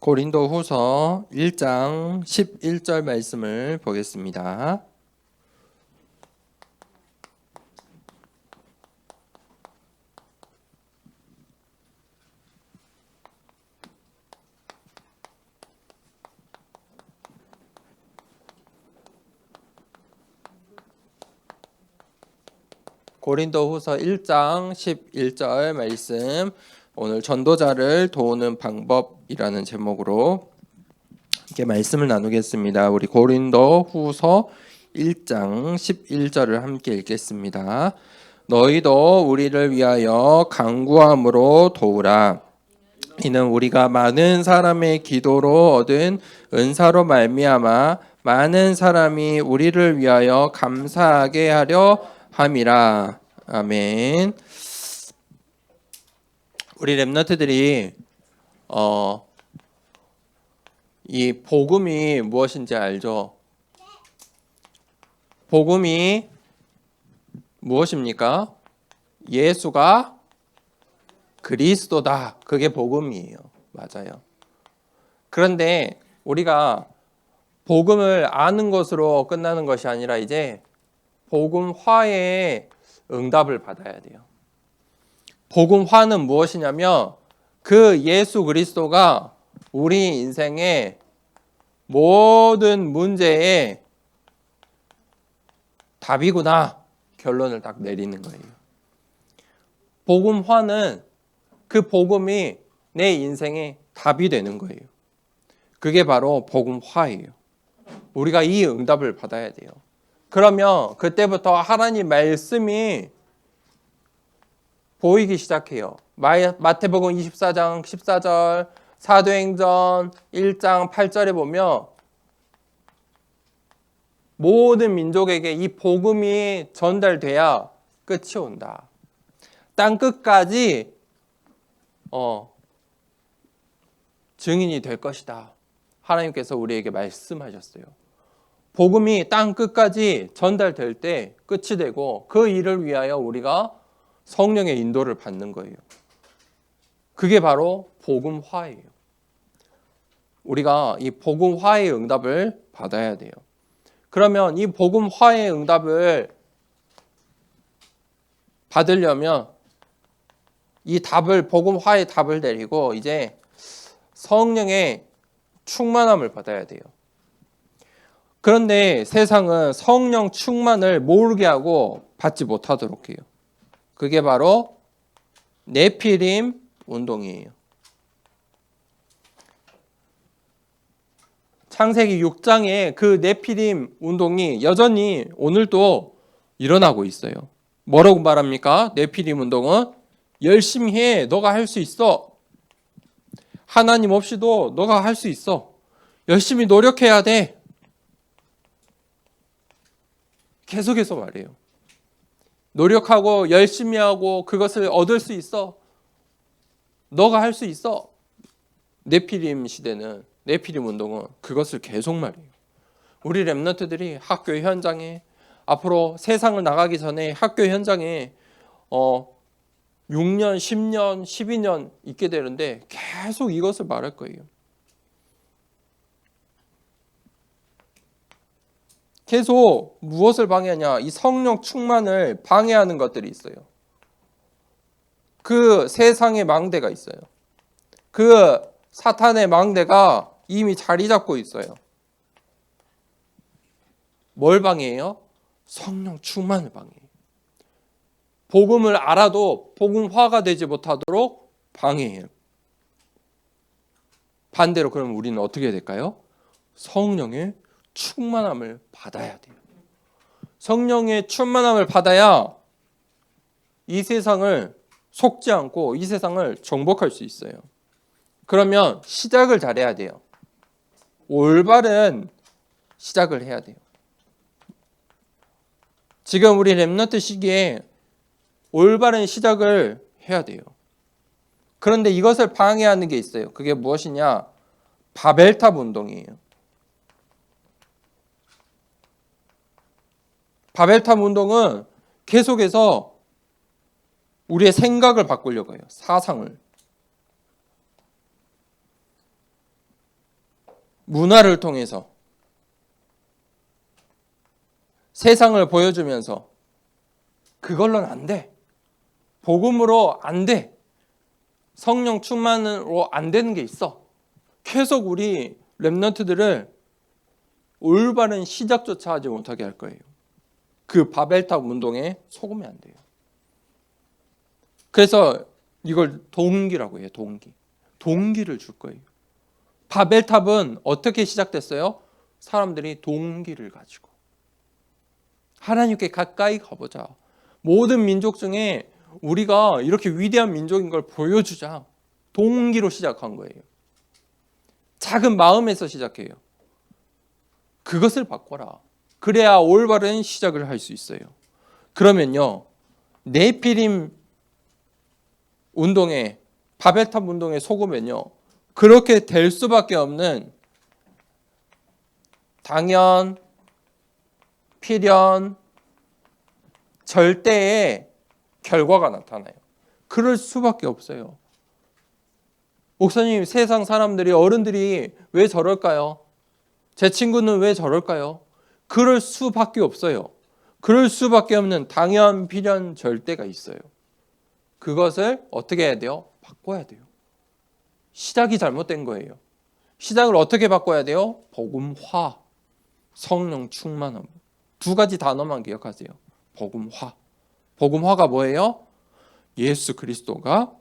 고린도후서 1장 11절 말씀을 보겠습니다. 고린도후서 1장 11절 말씀, 오늘 전도자를 도우는 방법이라는 제목으로 이렇게 말씀을 나누겠습니다. 우리 고린도후서 1장 11절을 함께 읽겠습니다. 너희도 우리를 위하여 간구함으로 도우라. 이는 우리가 많은 사람의 기도로 얻은 은사로 말미암아 많은 사람이 우리를 위하여 감사하게 하려 함이라. 아멘. 우리 렘넌트들이 이 복음이 무엇인지 알죠? 복음이 무엇입니까? 예수가 그리스도다. 그게 복음이에요. 맞아요. 그런데 우리가 복음을 아는 것으로 끝나는 것이 아니라 이제 복음화의 응답을 받아야 돼요. 복음화는 무엇이냐면 그 예수 그리스도가 우리 인생의 모든 문제의 답이구나 결론을 딱 내리는 거예요. 복음화는 그 복음이 내 인생의 답이 되는 거예요. 그게 바로 복음화예요. 우리가 이 응답을 받아야 돼요. 그러면 그때부터 하나님 말씀이 보이기 시작해요. 마태복음 24장 14절, 사도행전 1장 8절에 보면 모든 민족에게 이 복음이 전달돼야 끝이 온다. 땅 끝까지 증인이 될 것이다. 하나님께서 우리에게 말씀하셨어요. 복음이 땅 끝까지 전달될 때 끝이 되고 그 일을 위하여 우리가 성령의 인도를 받는 거예요. 그게 바로 복음화예요. 우리가 이 복음화의 응답을 받아야 돼요. 그러면 이 복음화의 응답을 받으려면 이 답을, 복음화의 답을 내리고 이제 성령의 충만함을 받아야 돼요. 그런데 세상은 성령 충만을 모르게 하고 받지 못하도록 해요. 그게 바로 네피림 운동이에요. 창세기 6장에 그 네피림 운동이 여전히 오늘도 일어나고 있어요. 뭐라고 말합니까? 네피림 운동은 열심히 해. 너가 할 수 있어. 하나님 없이도 너가 할 수 있어. 열심히 노력해야 돼. 계속해서 말해요. 노력하고 열심히 하고 그것을 얻을 수 있어. 너가 할 수 있어. 네피림 시대는, 네피림 운동은 그것을 계속 말해요. 우리 렘넌트들이 학교 현장에, 앞으로 세상을 나가기 전에 학교 현장에 6년, 10년, 12년 있게 되는데 계속 이것을 말할 거예요. 계속 무엇을 방해하냐? 이 성령 충만을 방해하는 것들이 있어요. 그 세상의 망대가 있어요. 그 사탄의 망대가 이미 자리 잡고 있어요. 뭘 방해해요? 성령 충만을 방해해요. 복음을 알아도 복음화가 되지 못하도록 방해해요. 반대로 그럼 우리는 어떻게 될까요? 성령의 충만함을 받아야 돼요. 성령의 충만함을 받아야 이 세상을 속지 않고 이 세상을 정복할 수 있어요. 그러면 시작을 잘해야 돼요. 올바른 시작을 해야 돼요. 지금 우리 렘넌트 시기에 올바른 시작을 해야 돼요. 그런데 이것을 방해하는 게 있어요. 그게 무엇이냐? 바벨탑 운동이에요. 바벨탑 운동은 계속해서 우리의 생각을 바꾸려고 해요. 사상을. 문화를 통해서 세상을 보여주면서 그걸로는 안 돼. 복음으로 안 돼. 성령 충만으로 안 되는 게 있어. 계속 우리 렘넌트들을 올바른 시작조차 하지 못하게 할 거예요. 그 바벨탑 운동에 속으면 안 돼요. 그래서 이걸 동기라고 해요. 동기를 줄 거예요. 바벨탑은 어떻게 시작됐어요? 사람들이 동기를 가지고 하나님께 가까이 가보자. 모든 민족 중에 우리가 이렇게 위대한 민족인 걸 보여주자. 동기로 시작한 거예요. 작은 마음에서 시작해요. 그것을 바꿔라. 그래야 올바른 시작을 할 수 있어요. 그러면요, 네피림 운동에, 바벨탑 운동에 속으면요, 그렇게 될 수밖에 없는 당연, 필연, 절대의 결과가 나타나요. 그럴 수밖에 없어요. 목사님, 세상 사람들이, 어른들이 왜 저럴까요? 제 친구는 왜 저럴까요? 그럴 수밖에 없어요. 그럴 수밖에 없는 당연, 필연, 절대가 있어요. 그것을 어떻게 해야 돼요? 바꿔야 돼요. 시작이 잘못된 거예요. 시작을 어떻게 바꿔야 돼요? 복음화, 성령 충만함. 두 가지 단어만 기억하세요. 복음화. 복음화가 뭐예요? 예수 그리스도가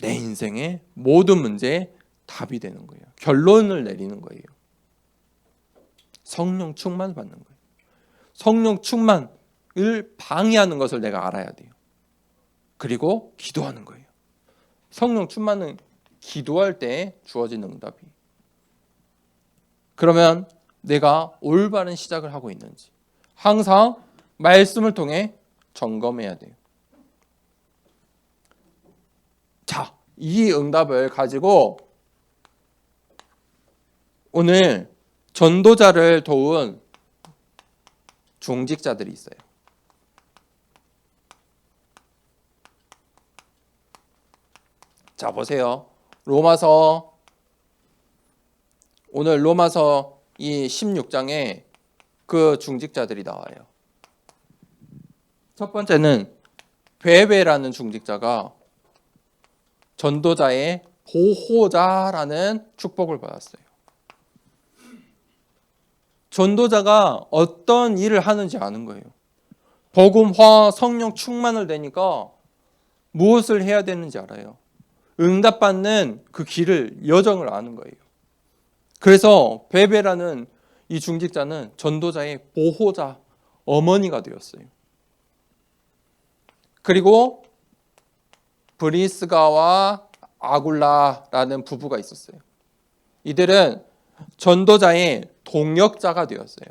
내 인생의 모든 문제에 답이 되는 거예요. 결론을 내리는 거예요. 성령 충만 받는 거예요. 성령 충만을 방해하는 것을 내가 알아야 돼요. 그리고 기도하는 거예요. 성령 충만은 기도할 때 주어지는 응답이. 그러면 내가 올바른 시작을 하고 있는지 항상 말씀을 통해 점검해야 돼요. 자, 이 응답을 가지고 오늘 전도자를 도운 중직자들이 있어요. 자, 보세요. 오늘 로마서 이 16장에 그 중직자들이 나와요. 첫 번째는 베베라는 중직자가 전도자의 보호자라는 축복을 받았어요. 전도자가 어떤 일을 하는지 아는 거예요. 복음화, 성령 충만을 되니까 무엇을 해야 되는지 알아요. 응답받는 그 길을, 여정을 아는 거예요. 그래서 베베라는 이 중직자는 전도자의 보호자, 어머니가 되었어요. 그리고 브리스가와 아굴라라는 부부가 있었어요. 이들은 전도자의 동역자가 되었어요.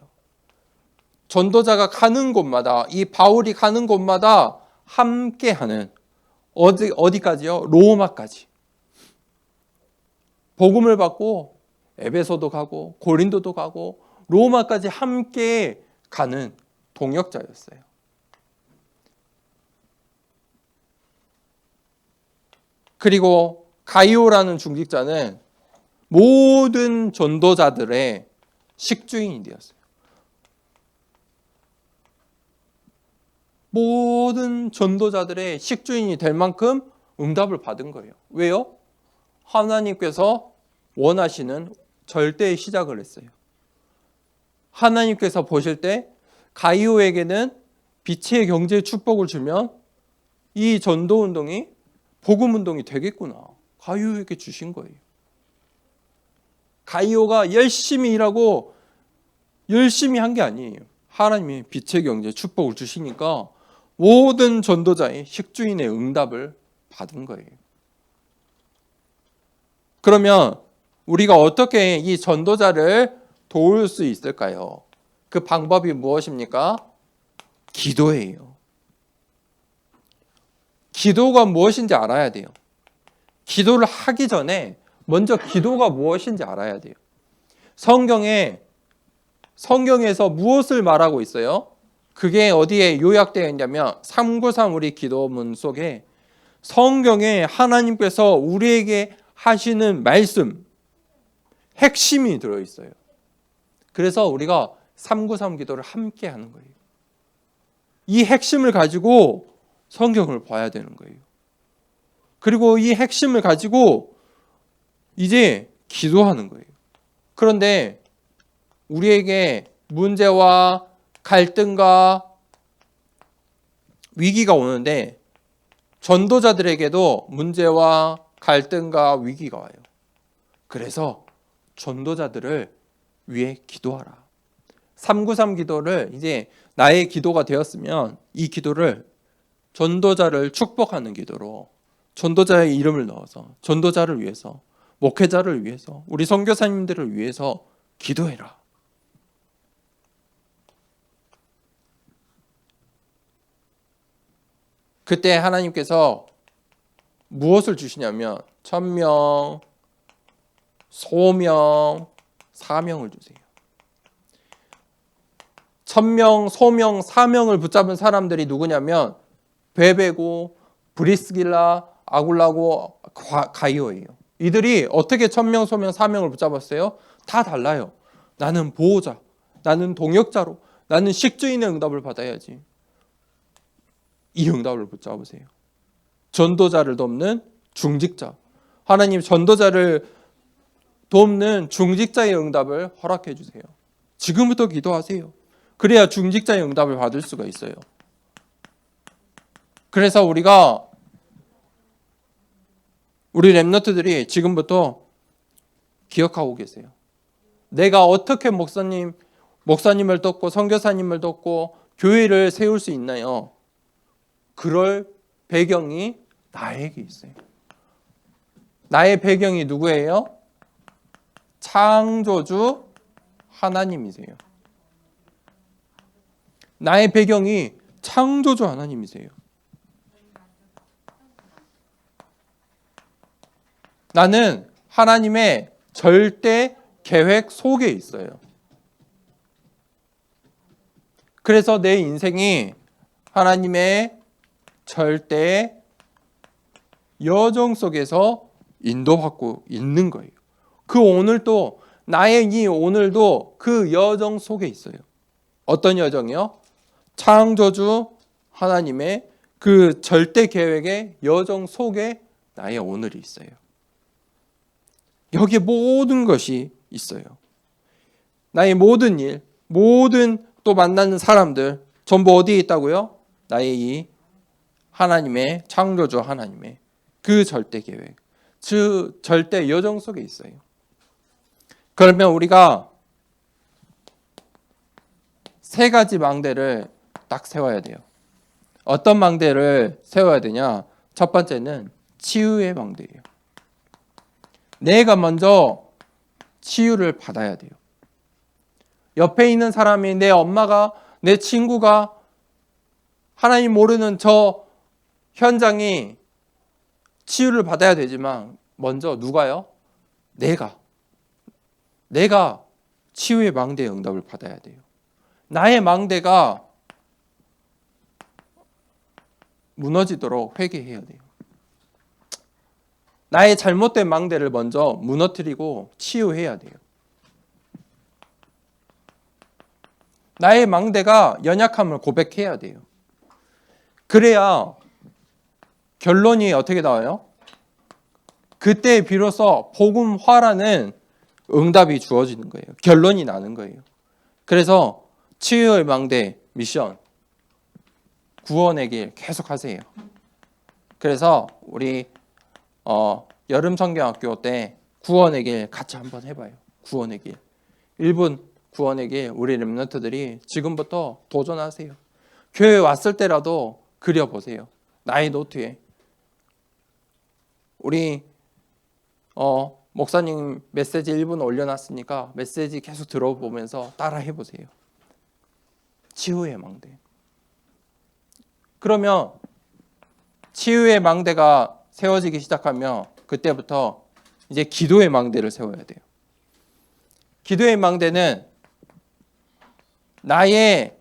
전도자가 가는 곳마다, 이 바울이 가는 곳마다 함께하는, 어디까지요? 로마까지. 복음을 받고 에베소도 가고 고린도도 가고 로마까지 함께 가는 동역자였어요. 그리고 가이오라는 중직자는 모든 전도자들의 식주인이 되었어요. 모든 전도자들의 식주인이 될 만큼 응답을 받은 거예요. 왜요? 하나님께서 원하시는 절대의 시작을 했어요. 하나님께서 보실 때 가이오에게는 빛의 경제 축복을 주면 이 전도운동이, 복음운동이 되겠구나. 가이오에게 주신 거예요. 가이오가 열심히 일하고 열심히 한 게 아니에요. 하나님이 빛의 경제 축복을 주시니까 모든 전도자의 식주인의 응답을 받은 거예요. 그러면 우리가 어떻게 이 전도자를 도울 수 있을까요? 그 방법이 무엇입니까? 기도예요. 기도가 무엇인지 알아야 돼요. 기도를 하기 전에 먼저 기도가 무엇인지 알아야 돼요. 성경에서 무엇을 말하고 있어요? 그게 어디에 요약되어 있냐면 393 우리 기도문 속에 성경에 하나님께서 우리에게 하시는 말씀, 핵심이 들어있어요. 그래서 우리가 393 기도를 함께 하는 거예요. 이 핵심을 가지고 성경을 봐야 되는 거예요. 그리고 이 핵심을 가지고 이제 기도하는 거예요. 그런데 우리에게 문제와 갈등과 위기가 오는데 전도자들에게도 문제와 갈등과 위기가 와요. 그래서 전도자들을 위해 기도하라. 393 기도를 이제 나의 기도가 되었으면 이 기도를 전도자를 축복하는 기도로 전도자의 이름을 넣어서 전도자를 위해서 목회자를 위해서 우리 선교사님들을 위해서 기도해라. 그때 하나님께서 무엇을 주시냐면 1000명, 소명, 사명을 주세요. 1000명, 소명, 사명을 붙잡은 사람들이 누구냐면 베베고, 브리스길라, 아굴라고, 가이오예요. 이들이 어떻게 1000명, 소명, 사명을 붙잡았어요? 다 달라요. 나는 보호자, 나는 동역자로, 나는 식주인의 응답을 받아야지. 이 응답을 붙잡으세요. 전도자를 돕는 중직자. 하나님 전도자를 돕는 중직자의 응답을 허락해 주세요. 지금부터 기도하세요. 그래야 중직자의 응답을 받을 수가 있어요. 그래서 우리 랩런트들이 지금부터 기억하고 계세요. 내가 어떻게 목사님을 돕고 선교사님을 돕고 교회를 세울 수 있나요? 그럴 배경이 나에게 있어요. 나의 배경이 누구예요? 창조주 하나님이세요. 나의 배경이 창조주 하나님이세요. 나는 하나님의 절대 계획 속에 있어요. 그래서 내 인생이 하나님의 절대 여정 속에서 인도받고 있는 거예요. 그 오늘도 나의 이 오늘도 그 여정 속에 있어요. 어떤 여정이요? 창조주 하나님의 그 절대 계획의 여정 속에 나의 오늘이 있어요. 여기에 모든 것이 있어요. 나의 모든 일, 모든 또 만나는 사람들 전부 어디에 있다고요? 나의 이 하나님의 창조주 하나님의 그 절대 계획, 그 절대 여정 속에 있어요. 그러면 우리가 세 가지 망대를 딱 세워야 돼요. 어떤 망대를 세워야 되냐? 첫 번째는 치유의 망대예요. 내가 먼저 치유를 받아야 돼요. 옆에 있는 사람이 내 엄마가 내 친구가 하나님 모르는 저 현장이 치유를 받아야 되지만 먼저 누가요? 내가 치유의 망대의 응답을 받아야 돼요. 나의 망대가 무너지도록 회개해야 돼요. 나의 잘못된 망대를 먼저 무너뜨리고 치유해야 돼요. 나의 망대가 연약함을 고백해야 돼요. 그래야 결론이 어떻게 나와요? 그때 비로소 복음화라는 응답이 주어지는 거예요. 결론이 나는 거예요. 그래서 치유의 망대 미션, 구원의 길 계속 하세요. 그래서 우리 여름 성경학교 때 구원의 길 같이 한번 해봐요. 구원의 길. 1분 구원의 길 우리 랩런트들이 지금부터 도전하세요. 교회 왔을 때라도 그려보세요. 나의 노트에. 우리 목사님 메시지 1분 올려놨으니까 메시지 계속 들어보면서 따라 해보세요. 치유의 망대. 그러면 치유의 망대가 세워지기 시작하면 그때부터 이제 기도의 망대를 세워야 돼요. 기도의 망대는 나의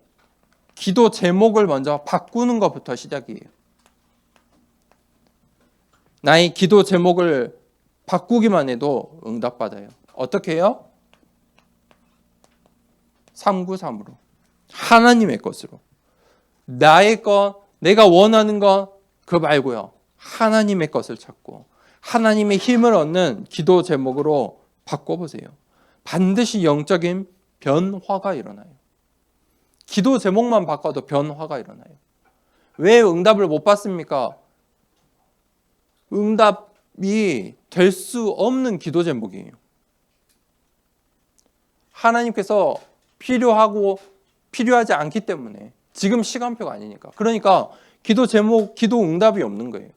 기도 제목을 먼저 바꾸는 것부터 시작이에요. 나의 기도 제목을 바꾸기만 해도 응답받아요. 어떻게 해요? 393으로. 하나님의 것으로. 나의 것, 내가 원하는 것, 그거 말고요. 하나님의 것을 찾고 하나님의 힘을 얻는 기도 제목으로 바꿔보세요. 반드시 영적인 변화가 일어나요. 기도 제목만 바꿔도 변화가 일어나요. 왜 응답을 못 받습니까? 응답이 될 수 없는 기도 제목이에요. 하나님께서 필요하지 않기 때문에 지금 시간표가 아니니까. 그러니까 기도 제목, 기도 응답이 없는 거예요.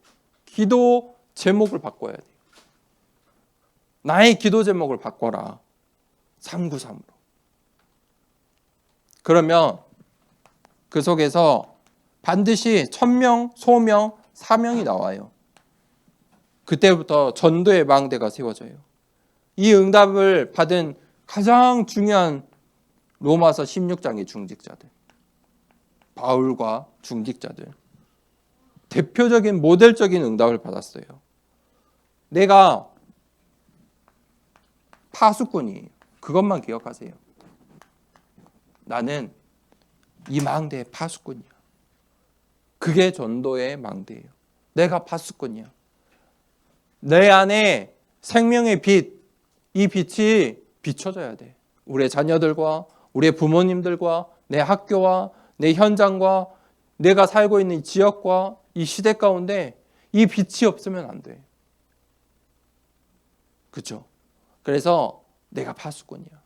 기도 제목을 바꿔야 돼요. 나의 기도 제목을 바꿔라. 393으로. 그러면 그 속에서 반드시 천명, 소명, 사명이 나와요. 그때부터 전도의 망대가 세워져요. 이 응답을 받은 가장 중요한 로마서 16장의 중직자들, 바울과 중직자들, 대표적인 모델적인 응답을 받았어요. 내가 파수꾼이에요. 그것만 기억하세요. 나는 이 망대의 파수꾼이야. 그게 전도의 망대예요. 내가 파수꾼이야. 내 안에 생명의 빛, 이 빛이 비춰져야 돼. 우리의 자녀들과 우리의 부모님들과 내 학교와 내 현장과 내가 살고 있는 이 지역과 이 시대 가운데 이 빛이 없으면 안 돼. 그렇죠? 그래서 내가 파수꾼이야.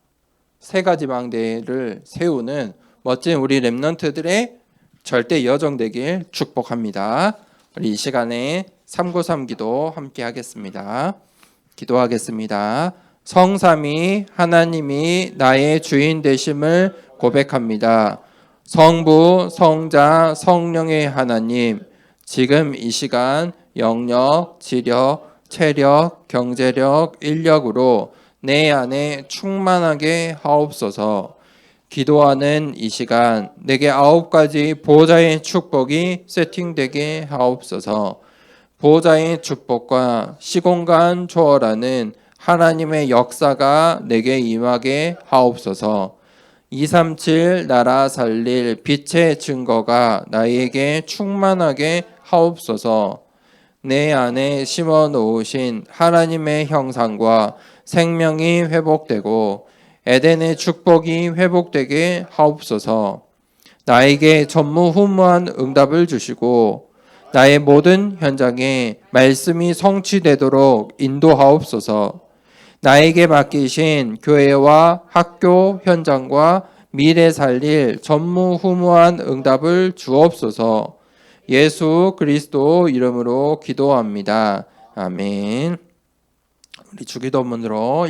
세 가지 망대를 세우는 멋진 우리 렘넌트들의 절대 여정 되길 축복합니다. 우리 이 시간에 393 기도 함께 하겠습니다. 기도하겠습니다. 성삼위 하나님이 나의 주인 되심을 고백합니다. 성부, 성자, 성령의 하나님, 지금 이 시간 영력, 지력, 체력, 경제력, 인력으로 내 안에 충만하게 하옵소서. 기도하는 이 시간 내게 9가지 보호자의 축복이 세팅되게 하옵소서. 보호자의 축복과 시공간 초월하는 하나님의 역사가 내게 임하게 하옵소서. 237 나라 살릴 빛의 증거가 나에게 충만하게 하옵소서. 내 안에 심어 놓으신 하나님의 형상과 생명이 회복되고 에덴의 축복이 회복되게 하옵소서. 나에게 전무후무한 응답을 주시고 나의 모든 현장에 말씀이 성취되도록 인도하옵소서. 나에게 맡기신 교회와 학교 현장과 미래 살릴 전무후무한 응답을 주옵소서. 예수 그리스도 이름으로 기도합니다. 아멘. 우리 주기도문으로